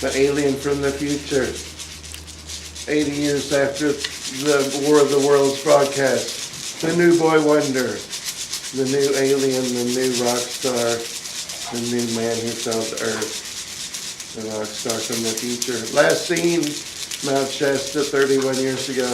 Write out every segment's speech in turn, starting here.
the alien from the future. 80 years after the War of the Worlds broadcast, the new boy wonder, the new alien, the new rock star, the new man who fell to Earth, the rock star from the future. Last seen Mount Shasta 31 years ago,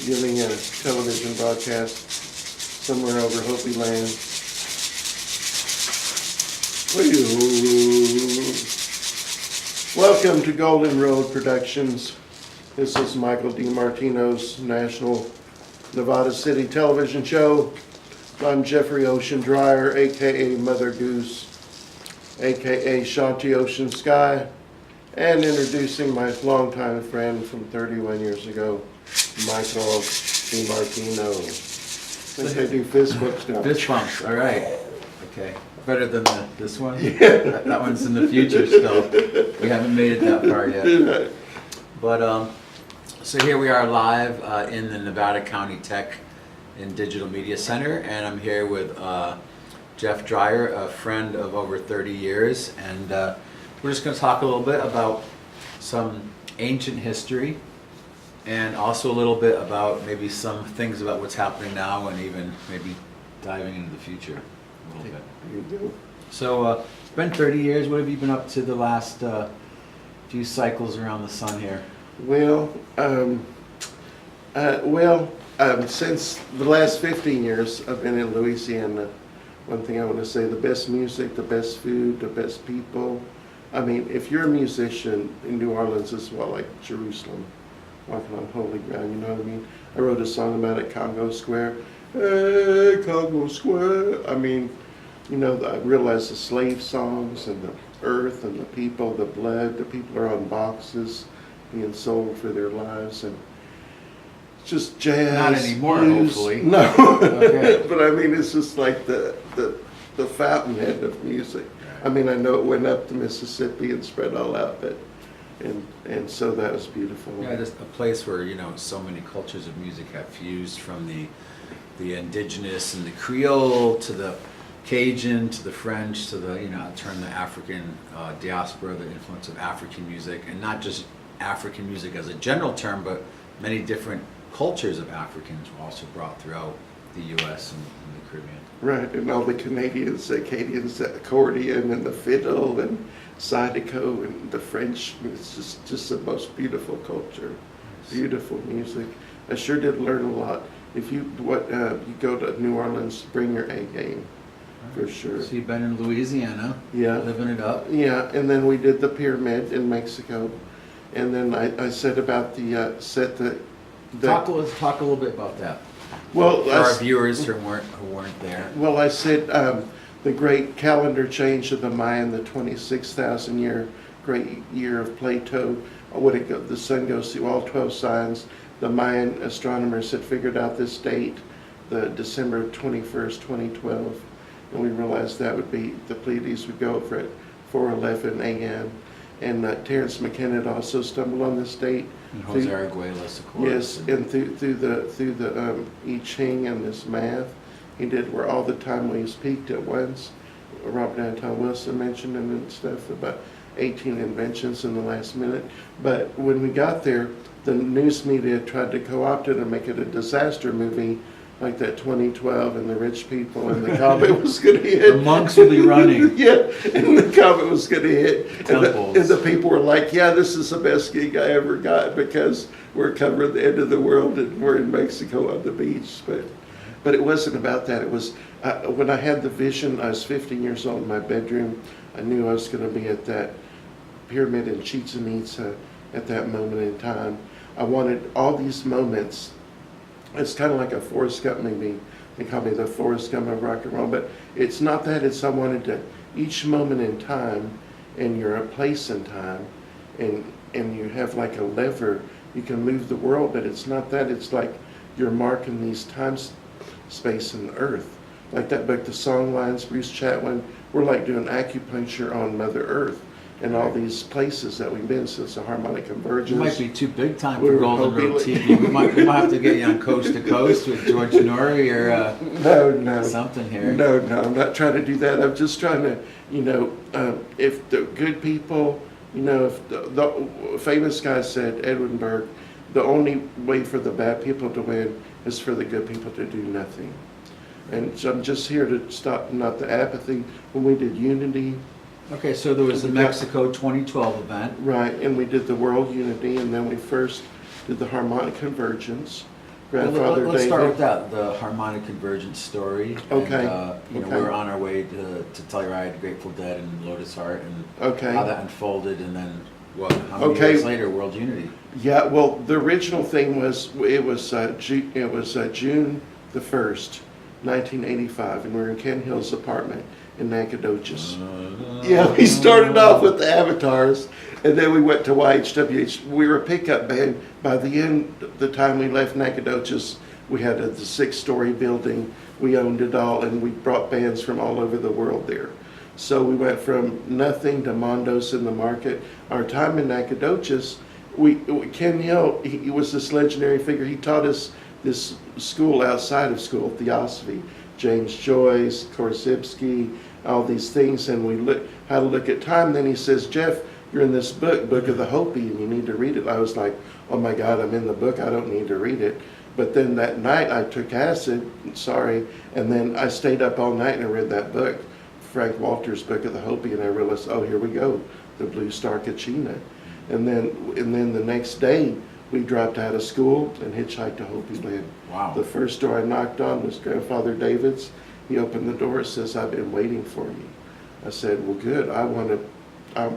giving a television broadcast somewhere over Hopi Land. Welcome to Golden Road Productions. This is Michael DiMartino's National Nevada City television show. I'm Jeffrey Ocean Dryer, aka Mother Goose, aka Shanti Ocean Sky, and introducing my longtime friend from 31 years ago, Michael DiMartino. I think they do fist bumps now. Fist bumps, all right. Okay. Better than this one? Yeah. That one's in the future still. We haven't made it that far yet. But, so here we are live in the Nevada County Tech and Digital Media Center, and I'm here with Jeff Dryer, a friend of over 30 years, and we're just going to talk a little bit about some ancient history, and also a little bit about maybe some things about what's happening now, and even maybe diving into the future a little bit. So it's been 30 years. What have you been up to the last few cycles around the sun here? Well, since the last 15 years, I've been in Louisiana. One thing I want to say, the best music, the best food, the best people. I mean, if you're a musician in New Orleans as well, like Jerusalem, walking on holy ground, you know what I mean? I wrote a song about it, Congo Square. Hey, Congo Square. I mean, you know, I realized the slave songs and the earth and the people, the blood, the people are on boxes being sold for their lives, and it's just jazz. Not anymore, blues. hopefully. No, Okay. But I mean, it's just like the fountainhead of music. I mean, I know it went up the Mississippi and spread all out, but and so that was beautiful. Yeah, just a place where, you know, so many cultures of music have fused, from the indigenous and the Creole to the Cajun to the French to the, you know, turn the African diaspora, the influence of African music, and not just African music as a general term, but many different cultures of Africans were also brought throughout the U.S. and the Caribbean. Right, and all the Canadians, the Acadians, the accordion and the fiddle and zydeco and the French. It's just the most beautiful culture, beautiful music. I sure did learn a lot. If you you go to New Orleans, bring your A game, for sure. So you've been in Louisiana, yeah, living it up. Yeah, and then we did the pyramid in Mexico, and then I said about the Talk a little bit about that. Well, for our viewers who weren't there. Well, I said the great calendar change of the Mayan, the 26,000 year great year of Plato. The sun goes through all 12 signs. The Mayan astronomers had figured out this date, the December 21st, 2012, and we realized that would be, the Pleiades would go over at 4:11 a.m. And Terence McKenna had also stumbled on this date. And Jose Arguelles, of course. Yes, and through the I Ching and this math, he did where all the time waves peaked at once. Robert Anton Wilson mentioned it and stuff about 18 inventions in the last minute. But when we got there, the news media tried to co-opt it and make it a disaster movie, like that 2012 and the rich people, and the comet was going to hit. The monks will be running. Yeah, and the comet was going to hit. Temples. And the people were like, yeah, this is the best gig I ever got because we're covering the end of the world and we're in Mexico on the beach. But it wasn't about that. It was, when I had the vision, I was 15 years old in my bedroom. I knew I was going to be at that pyramid in Chichen Itza at that moment in time. I wanted all these moments. It's kind of like a Forrest Gump movie. They call me the Forrest Gump of rock and roll, but it's not that. It's I wanted to, each moment in time, and you're a place in time, and you have like a lever, you can move the world, but it's not that. It's like you're marking these times, space, and earth. Like that, like the song lines, Bruce Chatwin, we're like doing acupuncture on Mother Earth. And all these places that we've been since the harmonic convergence. You might be too big time for Golden Road TV. We might have to get you on Coast to Coast with George Norrie or no, something here. No, I'm not trying to do that. I'm just trying to, if the good people You know, if the famous guy said, Edwin Burke, the only way for the bad people to win is for the good people to do nothing. And so I'm just here to stop, not the apathy. When we did Unity, Okay, so there was the Mexico 2012 event. right, and we did the World Unity, and then we first did the Harmonic Convergence. Well, Grandfather let's David. start with that, the harmonic convergence story. Okay, And, you know, okay. we're on our way to Telluride, Grateful Dead, and Lotus Heart, and Okay. how that unfolded, and then what? How many Okay. years later, World Unity? Yeah, well, the original thing was, it was June the 1st, 1985, and we were in Ken Hill's apartment in Nacogdoches. Yeah, we started off with the Avatars, and then we went to YHWH. We were a pickup band. By the end, the time we left Nacogdoches, we had the 6-story building. We owned it all, and we brought bands from all over the world there. So we went from nothing to Mondos in the market. Our time in Nacogdoches, Ken Hill, he was this legendary figure. He taught us this school outside of school, Theosophy. James Joyce, Korzybski, all these things, and we looked how to look at time. Then he says, Jeff, you're in this book of the Hopi, and you need to read it. I was like, oh my God, I'm in the book, I don't need to read it. But then that night I took acid, sorry, and then I stayed up all night and I read that book, Frank Walter's Book of the Hopi, and I realized, oh, here we go, the Blue Star Kachina. And then the next day, we dropped out of school and hitchhiked to Hopi Land. Wow. The first door I knocked on was Grandfather David's. He opened the door and says, I've been waiting for you. I said, well, good. I want to,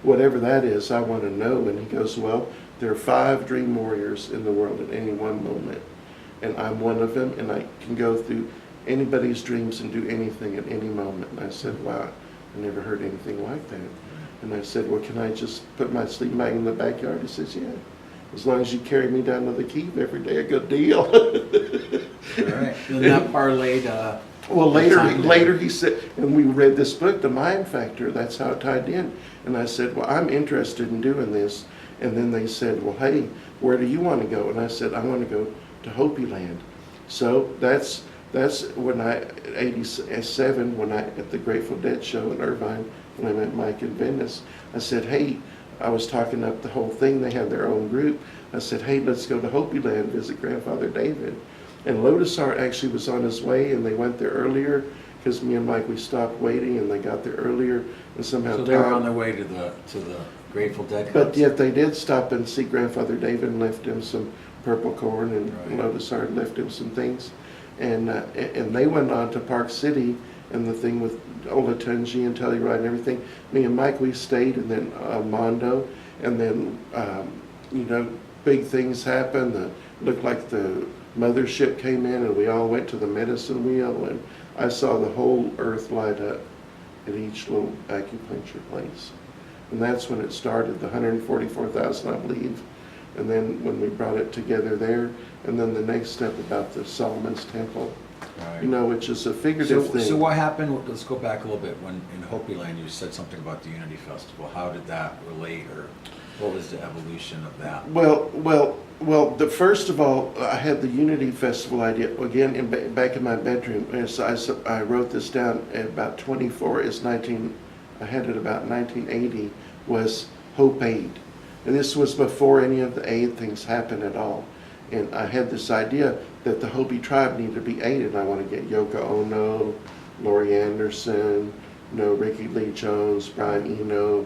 whatever that is, I want to know. And he goes, well, there are 5 dream warriors in the world at any one moment. And I'm one of them, and I can go through anybody's dreams and do anything at any moment. And I said, wow, I never heard anything like that. And I said, well, can I just put my sleeping bag in the backyard? He says, yeah. As long as you carry me down to the Keep every day, a good deal. All right. And that parlayed. Well, later he said, and we read this book, The Mind Factor. That's how it tied in. And I said, well, I'm interested in doing this. And then they said, well, hey, where do you want to go? And I said, I want to go to Hopi Land. So that's when at 87, when I at the Grateful Dead show in Irvine, when I met Mike in Venice, I said, hey. I was talking up the whole thing. They had their own group. I said, hey, let's go to Hopi Land, visit Grandfather David. And Lotus Heart actually was on his way, and they went there earlier because me and Mike, we stopped waiting, and they got there earlier. And somehow So they were on their way to the Grateful Dead. But yet they did stop and see Grandfather David and left him some purple corn, and Right. Lotus Heart left him some things. And they went on to Park City, and the thing with Olatunji and Telluride and everything. Me and Mike, we stayed, and then Mondo, and then, big things happened. Looked like the mothership came in, and we all went to the medicine wheel, and I saw the whole earth light up at each little acupuncture place. And that's when it started, the 144,000, I believe. And then when we brought it together there, and then the next step about the Solomon's Temple, Right. which is a figurative thing. So what happened? Let's go back a little bit. When in Hopi Land, you said something about the Unity Festival. How did that relate, or what was the evolution of that? Well. First of all, I had the Unity Festival idea again back in my bedroom. And so I wrote this down at about 24. I had it about 1980. Was Hope Aid, and this was before any of the aid things happened at all. And I had this idea that the Hopi tribe needed to be aided. I want to get Yoko Ono, Laurie Anderson, Ricky Lee Jones, Brian Eno,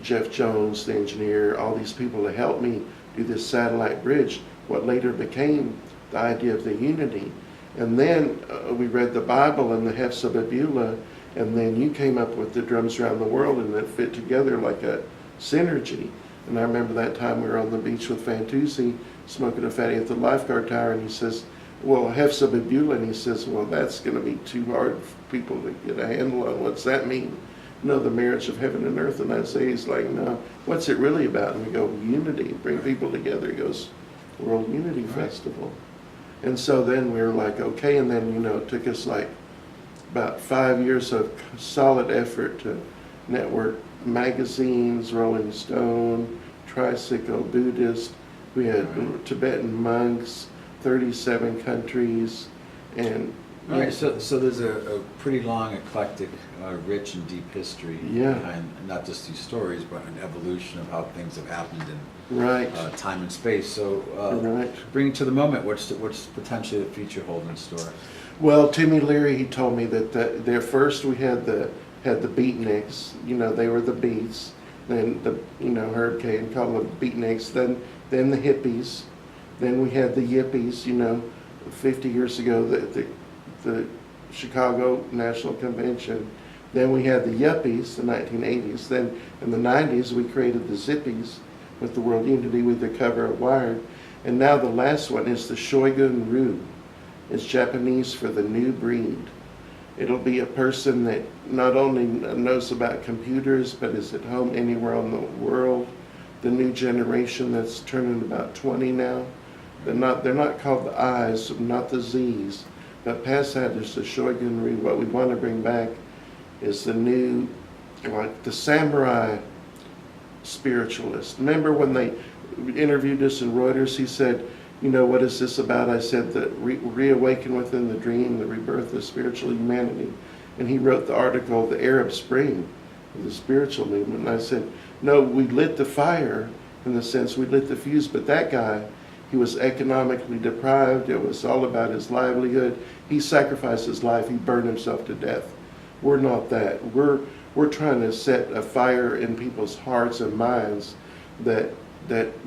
Jeff Jones, the engineer, all these people to help me do this satellite bridge, what later became the idea of the Unity. And then we read the Bible and the Hefzibah, and then you came up with the Drums Around the World, and it fit together like a synergy. And I remember that time we were on the beach with Fantuzzi, smoking a fatty at the lifeguard tower, and he says, well, Hefzibah, and he says, well, that's going to be too hard for people to get a handle on. What's that mean? The marriage of heaven and earth. And I say, he's like, no, what's it really about? And we go, unity, bring people together. He goes, World Unity Festival. And so then we were like, okay, and then, it took us like about 5 years of solid effort to network magazines, Rolling Stone, Tricycle, Buddhist. We had Tibetan monks, 37 countries, and All right, so there's a pretty long, eclectic, rich and deep history Yeah. behind not just these stories, but an evolution of how things have happened in Right. time and space. So, Right. bring it to the moment. What's potentially the future hold in store? Well, Timmy Leary, he told me that there first we had the beatniks. You know, they were the beats. Then the hurricane called them beatniks. Then the hippies. Then we had the yippies. 50 years ago, the Chicago National Convention. Then we had the yuppies, the 1980s. Then in the 90s, we created the zippies with the World Unity with the cover of Wired. And now the last one is the Shogun Ryu. It's Japanese for the new breed. It'll be a person that not only knows about computers, but is at home anywhere in the world. The new generation that's turning about 20 now. They're not called the I's, not the Z's, but past that is the Shogun Ryu. What we want to bring back is the new, like the samurai spiritualist. Remember when they interviewed us in Reuters, he said, what is this about? I said that reawaken within the dream, the rebirth of spiritual humanity. And he wrote the article, The Arab Spring, the spiritual movement. And I said, no, we lit the fire in the sense we lit the fuse, but that guy, he was economically deprived. It was all about his livelihood. He sacrificed his life. He burned himself to death. We're not that. We're trying to set a fire in people's hearts and minds that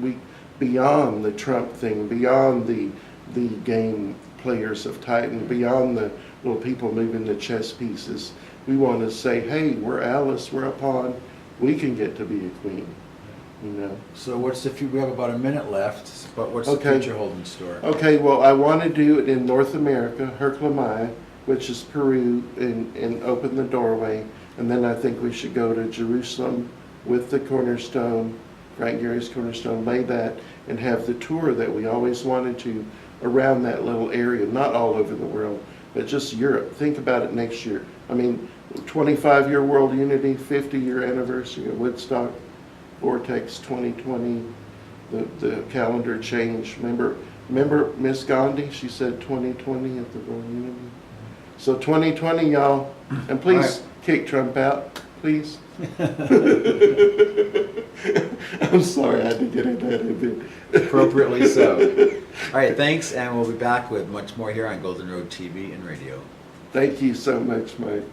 we, beyond the Trump thing, beyond the game players of Titan, beyond the little people moving the chess pieces. We want to say, hey, we're Alice, we're a pawn. We can get to be a queen. So we have about a minute left, but what's the Okay. future hold in store? Okay, well, I want to do it in North America, Herclamaya, which is Peru, and open the doorway. And then I think we should go to Jerusalem with the cornerstone, Frank Gary's cornerstone, lay that, and have the tour that we always wanted to around that little area, not all over the world, but just Europe. Think about it next year. 25-year world unity, 50-year anniversary of Woodstock, Vortex 2020, the calendar change. Remember Miss Gandhi? She said 2020 at the World Unity. So 2020, y'all, and please Right. kick Trump out, please. I'm sorry I had to get in that a bit. Appropriately so. All right, thanks, and we'll be back with much more here on Golden Road TV and radio. Thank you so much, Mike.